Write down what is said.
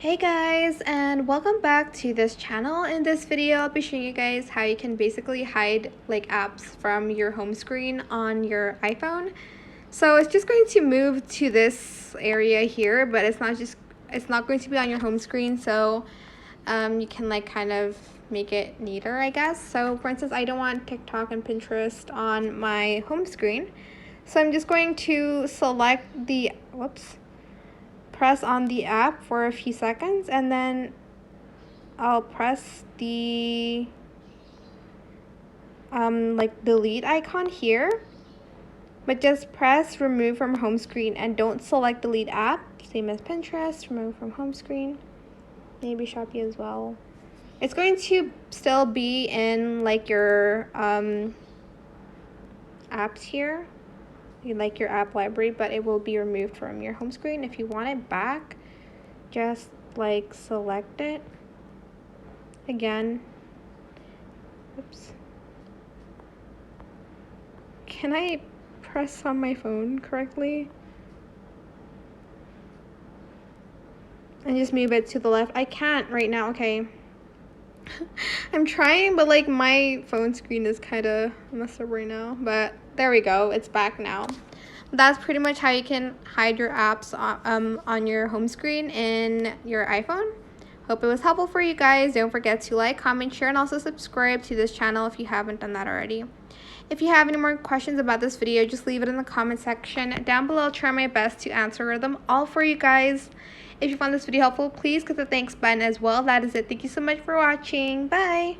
Hey guys, and welcome back to this channel. In this video I'll be showing you guys how you can basically hide like apps from your home screen on your iPhone. So it's just going to move to this area here, but it's not going to be on your home screen, so you can like kind of make it neater, I guess. So for instance, I don't want TikTok and Pinterest on my home screen, so I'm just going to select the press on the app for a few seconds, and then I'll press the like delete icon here, but just press remove from home screen and don't select delete app. Same as Pinterest, remove from home screen, maybe Shopee as well. It's going to still be in like your apps here, like your app library, but it will be removed from your home screen. If you want it back, just like select it again. Oops. Can I press on my phone correctly? And just move it to the left. I can't right now. Okay. I'm trying, but like my phone screen is kind of messed up right now, but there we go, it's back now. That's pretty much how you can hide your apps on your home screen in your iPhone. Hope it was helpful for you guys. Don't forget to like, comment, share, and also subscribe to this channel if you haven't done that already. If you have any more questions about this video, just leave it in the comment section down below. I'll try my best to answer them all for you guys. If you found this video helpful, please click the thanks button as well. That is it. Thank you so much for watching. Bye.